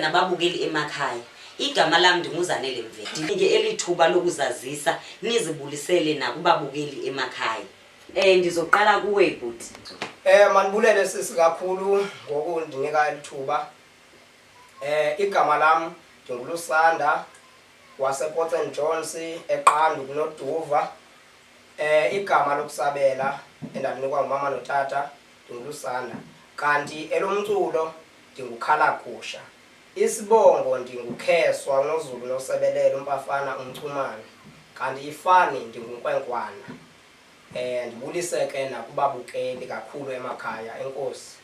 nababukeli emakhaya. Igama lami ndinguzanele Mveti. Ndinike elithuba lokuzazisa nizibulisele nakubabukeli emakhaya. Ndizoqala kuwe bhuti. Manibulele sisi kakhulu ngokundinika elithuba. Igama lami ndinguLusanda wasePort St Johns eQandu kuNoduva. Igama lokusabela endalinikwa umama notata ndinguLusanda. Kanti elomculo ndinguKhalagusha. Isibongo ndinguKheswa uNozulu noSebelela uMpafana uMchumane. Kanti ifani ndinguNkwenkwana. Ndibuliseke nakubabukeli kakhulu emakhaya. Enkosi.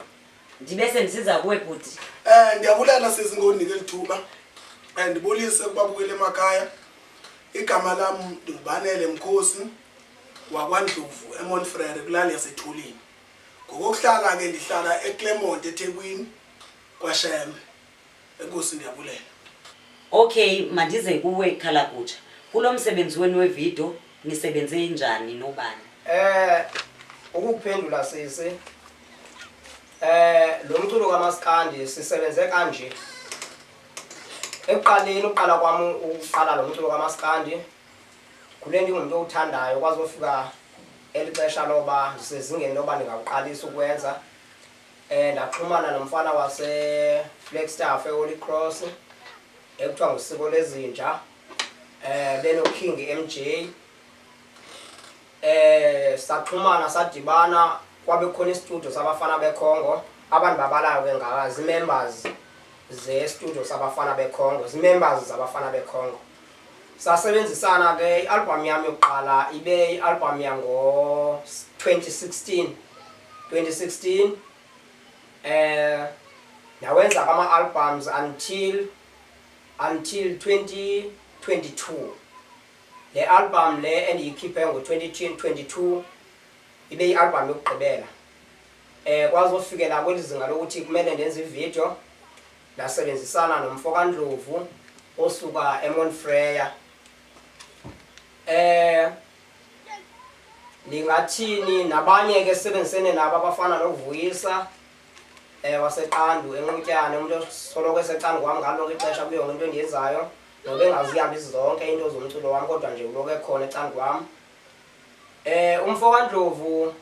Ndibese ndisiza kuwe bhuti. Ndiyabulela sisi ngokundinika elithuba. Ndibulise kubabukeli emakhaya. Igama lami ndinguBanele Mkhosi wakwaNdlovu eMontfrere kulali yaseThulini. Ngokuhlala ke ndihlala eClermont eThekwini kwaShembe. Enkosi ndiyabulela. Okay, mandize kuwe Khalagusha. Kulo msebenzi wenu wevideo nisebenze njani nobani? Ukuphendula sisi. Lo mculo kaMaskandi sisebenze kanje. Ekuqaleni uqala kwami uqala lo mculo kaMaskandi. Kule ndingumuntu othandayo kwaze ufika elixesha loba sisezingeni loba ngingaqalisa ukwenza. Ndaxhumana nomfana wase Flagstaff eHoly Cross ekuthiwa ngusiko lezinja. Beno King MJ. Saxhumana sadibana kwabe khona istudio sabafana beKhongo. Abantu babalayo ke ngazi members ze studio sabafana beKhongo, members zabafana beKhongo. Sasebenzisana ke album yami yokuqala ibe album yango 2016 nawenza ama albums until 2022. Le album le endiyikhiphe ngo 2022 ibe i-album yokugqibela. Kwazofikela kwelizinga lokuthi kumele ndenze ivideo lasebenzisana nomfo kaNdlovu osuka eMontfrere. Ningathini nabanye ke sebenzisene nabo abafana noVuyisa waseQandu eNqutyane, umuntu osoloko eseqandu kwami ngalo ixesha kuyo into endiyenzayo nobe engazihambisi zonke into zomculo wami kodwa nje uloke khona eqandu kwami. Umfo kaNdlovu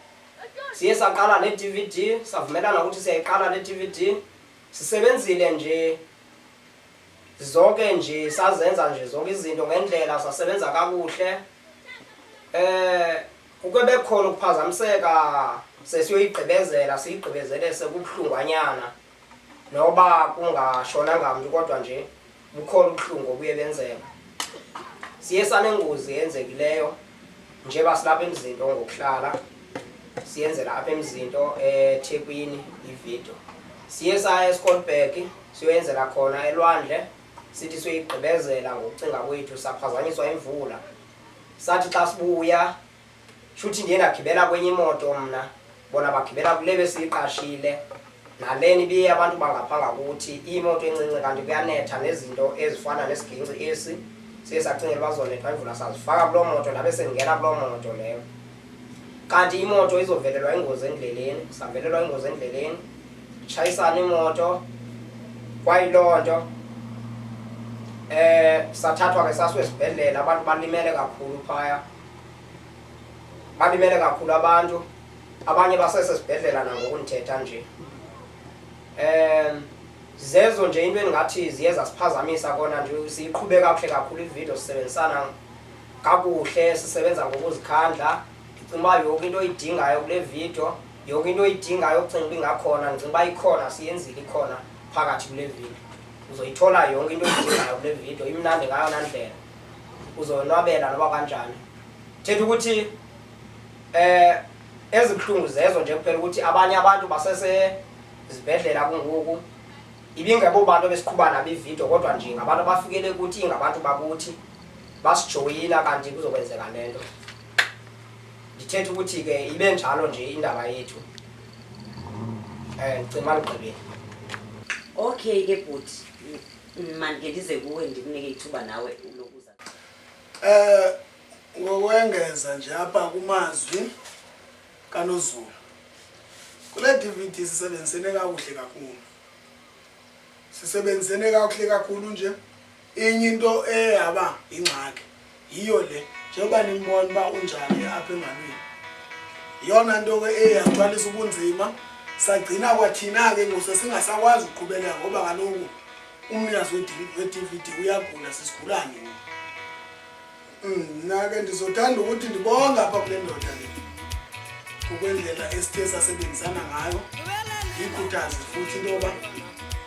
siye saqala ne-DVD, savumelana ukuthi siyayiqala le-DVD. Sisebenzile nje zonke nje sazenza nje zonke izinto ngendlela, sasebenza kakuhle. Kuke bekhona ukuphazamiseka sesiyoyigqibezela siyigqibezele sekubhlungwanyana noba kungashonanga umuntu kodwa nje bukhona ubuhlungu obuye benzeka. Siye sanengozi yenzekileyo nje basilapha emzinto ngokuhlala siyenzela apha emzinto eThekwini ivideo. Siye saya eSkolberg siyoyenzela khona elwandle sithi siyoyigqibezela ngokucinga kwethu saphazanyiswa imvula. Sathi xa sibuya shuthi ndiye ndagibela kwenye imoto mna bona bagibela kule besiyiqashile naleni biye abantu bangaphanga ukuthi imoto encinci kanti kuyanetha nezinto ezifana nesiginci esi siye sacingela bazonetha imvula sazifaka kulo moto nabe sengena kulo moto leyo. Kanti imoto izovelelwa ingozi endleleni, savelelwa ingozi endleleni, tshayisana imoto kwayilonto. Sathathwa ke sasiwe esibhedlela, abantu balimele kakhulu phaya. Balimele kakhulu abantu, abanye basesibhedlela nangokundithetha nje. Zezo nje into engathi ziye zasiphazamisa kona nje siyiqhube kakuhle kakhulu ivideo sisebenzisana kakuhle sisebenza ngokuzikhandla. Ngicimba yonke into oyidingayo kule video, yonke into oyidingayo ucinga uba ingakhona, ngicimba ikhona siyenzile ikhona phakathi kule video. Uzoyithola yonke into oyidingayo kule video, imnandi ngayo nandlela. Uzonwabela noba kanjani. Thetha ukuthi ezibhlungu zezo nje kuphela ukuthi abanye abantu basesezibhedlela kungoku ibingebo bantu besiqhuba nabo ivideo kodwa nje ngabantu abafikele ukuthi ingabantu bakuthi basijoyina kanti kuzokwenzeka lento. Ndithetha ukuthi ke ibe njalo nje indaba yethu. Ngicima ligqibile. Okay ke bhuti, manje ndize kuwe ndikunike ithuba nawe ulokuza. Ngokwengeza nje apha kumazwi kaNozulu. Kule DVD sisebenzisene kakuhle kakhulu. sisebenzene kakuhle kakhulu nje. Inye into eyaba ingxaki yiyo le njengoba nimbona ba unjani apha engalweni. Iyona nto ke eyagcwalisa ubunzima sagcina kwathina ke ngose singasakwazi ukuqhubeka ngoba kaloku umnikazi we-DVD uyagula sisigulane. Nake ndizothanda ukuthi ndibonga apha kule ndoda le ukwendlela esithe sasebenzisana ngayo, ikhuthaze futhi into yoba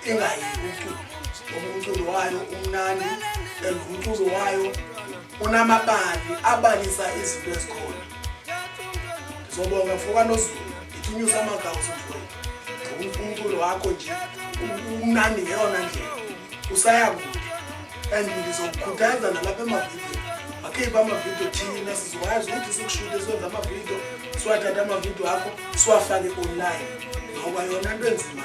ingayeki uculo ngoba umculo wayo umnandi and umculo wayo unamabali abalisa izinto ezikhona. Ndizobonga mfoka noZulu ithi unyusa amagawu sofuthi umculo wakho nje umnandi ngeyona ndlela usaya kude. And ndizokukhuthaza nalapha emavidiyo akhipha amavidiyo thina sizokwazi ukuthi sikushude siwenza amavidiyo siwathatha amavidiyo akho siwafake online ngoba yona into enzima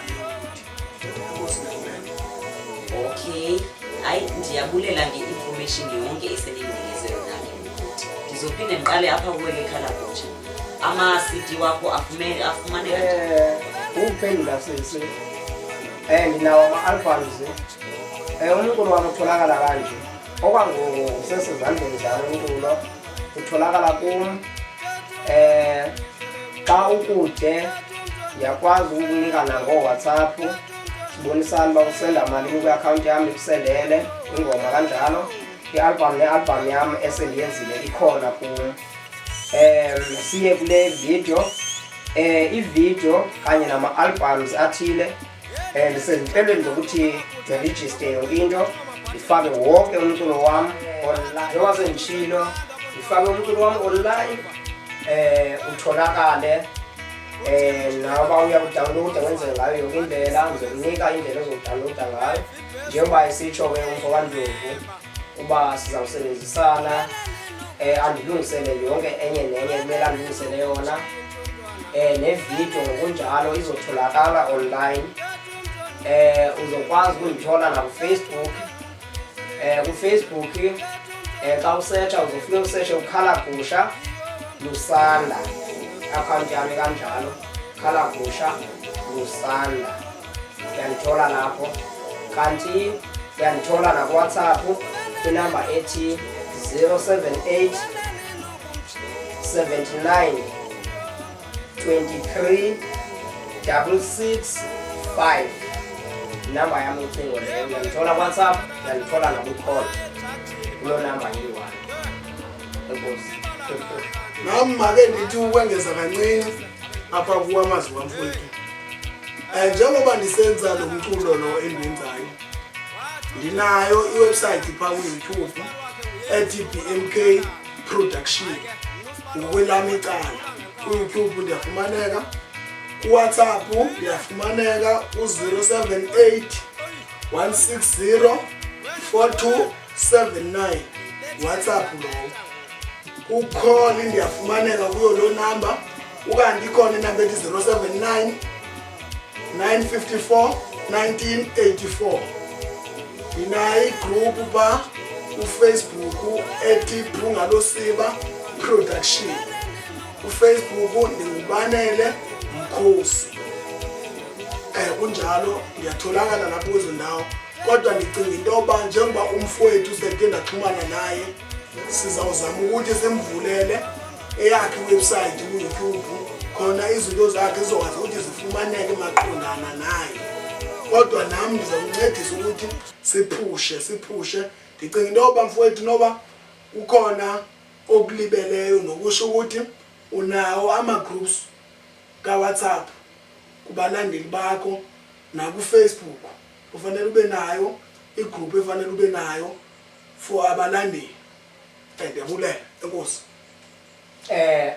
Okay, hayi ndiyabulela nge-information yonke esenindikeze yona ke. Ndizophinde ndiqale apha kuwe eKhalabucha. Ama-CD wakho afumaneka Ukuphendula sisi. Nginawo ama-albums. Umculo wami utholakala kanje. Okwangoku usesezandleni zami umculo. Utholakala kum. Xa ukude ngiyakwazi ukukunika nango-WhatsApp. Sibonisana uba usenda malini kwi-account yami ikusendele ingoma kanjalo. I-album ne-album yami esendiyenzile ikhona kum. Siye kule video. I-video kanye nama-albums athile. Ndisezinhlelweni zokuthi ngiregister yonke into. Ngifake wonke umculo wami online. Njengoba sengishilo ngifake umculo wami online. Utholakale. Naba uyakudownloada wenze ngayo yonke indlela. Ngizokunika indlela ozokudownloada ngayo. Njengoba isitsho-ke umfoka Ndlovu uba sizawusebenzisana. Andilungisele yonke enye nenye kumele andilungisele yona. Nevideo ngokunjalo izotholakala online. Uzokwazi ukuyithola na ku-Facebook. Ku-Facebook xa usearcha uzofika usearche uKhalagusha Lusanda. Account yami kanjalo Khalagusha Lusanda. Uyandithola lapho. Kanti uyandithola na ku-WhatsApp inamba ethi 078 79 23 665. Inamba yami ucingo leyo. Uyandithola ku-WhatsApp, uyandithola naku-call. Kulo namba yi-1. Enkosi. Nami make ndithi ukwengeza kancane apha kuwa amazwi wamfowethu. Njengoba ndisenza lo mculo lo endiwenzayo, ndinayo iwebsite pha ku-YouTube ethi BMK Production. Ngokwelami icala ku-YouTube ndiyafumaneka, ku-WhatsApp ndiyafumaneka u-078 160 4279. WhatsApp lowo. Ucall ndiyafumaneka kuyo lo number. Ukanti ikhona inamba ethi 079 954 1984. Inayi group ba uFacebook ethi Phungalosiba Production. uFacebook ndingubanele Mkhosi. Kunjalo ngiyatholakala lapho kuzo ndawo. Kodwa ndicinga into yoba njengoba umfowethu seke ndaxhumana naye sizawuzama ukuthi semvulele eyakhe iwebsite ku-YouTube khona izinto zakhe zizokwazi ukuthi zifumaneke maqondana naye. Kodwa nami ngizomncedisa ukuthi siphushe. Ndicinga into yoba mfowethu noba ukhona okulibeleyo nokusho ukuthi unawo ama-groups ka-WhatsApp kubalandeli bakho naku-Facebook. Ufanele ube nayo igroup efanele ube nayo for abalandeli. Ndiyabulela, enkosi.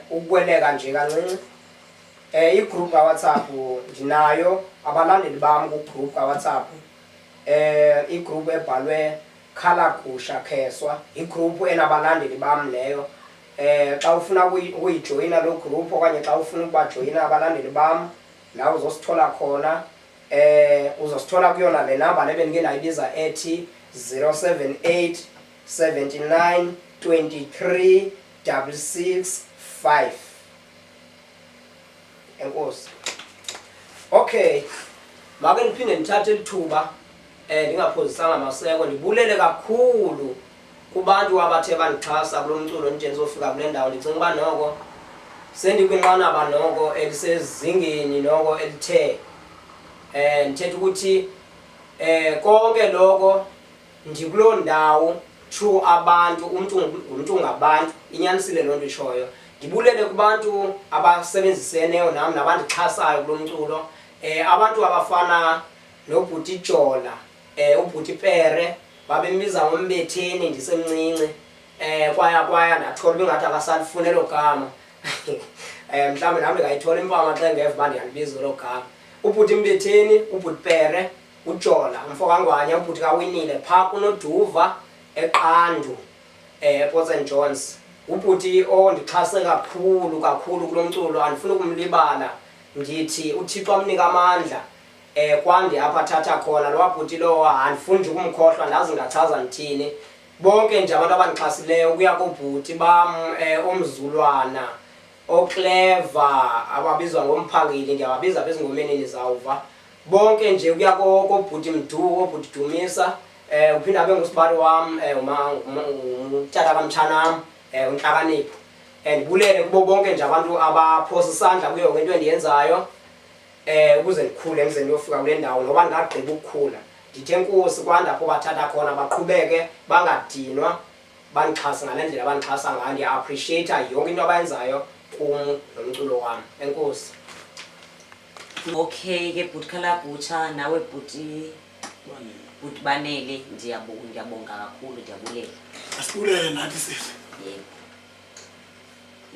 Ukweleka nje kancinci. I-group ka-WhatsApp ndinayo abalandeli bami ku-group ka-WhatsApp. I-group ebhalwe Khalagusha Kheswa, i-group enabalandeli bami leyo. Xa ufuna ukuyijoyina lo group okanye xa ufuna ukubajoyina abalandeli bami la uzosithola khona. Uzosithola kuyona le number lebe ngike nayibiza ethi 078 79 23 665. Enkosi. Okay. Make ngiphinde ngithathe lithuba ndingaphozisanga maseko. Ndibulele kakhulu kubantu abathe bandixhasa kulo mculo nje ndizofika kule ndawo. Ndicinga uba noko sendikwinqanaba noko elisezingeni noko elithe ndithetha ukuthi konke loko ndikuloo ndawo through abantu, umntu ngabantu, inyanisile loo nto itshoyo. Ndibulele kubantu abasebenziseneyo nam nabandixhasayo kulo mculo, abantu abafana nobhuti Jola, ubhuti Pere, babembiza ngoMbetheni ndisemncinci, kwaya ndathola ubingathi akasalifune elo gama. Mhlawumbi nam ndingayithola impama xa ngeva uba ndiyalibiza elo gama. Ubhuti Mbetheni, ubhuti Pere, uJola, umfo kaNgwanya, ubhuti kaWinile, phaa kunoDuva eQandu, ePort St Johns. Ubhuti ondixhase kakhulu kulo mculo, andifuni ukumlibala. Ndithi uThixo amnika amandla kwandi apha thatha khona. Lowa bhuti lowa andifuni nje ukumkhohlwa, ndazi ngachaza ndithini. Bonke nje abantu abandixhasileyo, kuya koobhuti bam omzulwana, oClever, ababizwa ngomphangeli, ndiyababiza apha ezingomeni nizawuva. Bonke nje kuya koobhuti Mdu, obhuti Dumisa, uphinda abe ngusibali wam, utata kamtshanam, uNhlakanipho. Ndibulele kubo bonke nje abantu abaphosa isandla kuyo yonke into endiyenzayo ukuze ndikhule emzeni ndiyofika kule ndawo, noba ndingagqiba ukukhula. Ndithe enkosi kwandapho bathatha khona, baqhubeke bangadinwa, bandixhase ngale ndlela bandixhasa ngayo. Ndiya-appreciate yonke into abayenzayo kum nomculo wam. Enkosi. Okay ke bhuti Kalabucha, nawe bhuti Banele, ndiyabonga kakhulu, ndiyabulela. Asibulele nathi sisi. Yebo.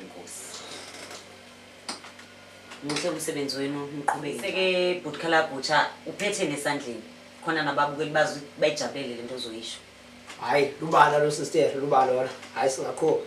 Inkosi. Muhle umsebenzi wenu, niqhubeke. Seke bhuti Kalabucha, uphethe nesandleni khona nababukeli bayijabulele lento ozoyisho. Hayi, lubala lo sister, lubala lona. Hayi singakho.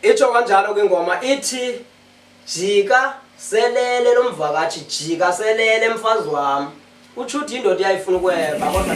Itsho kanjalo ke ngoma ithi jika selele lo mvakathi, jika selele mfazi wami. Utsho uthi indoda iyayifuna ukweva kodwa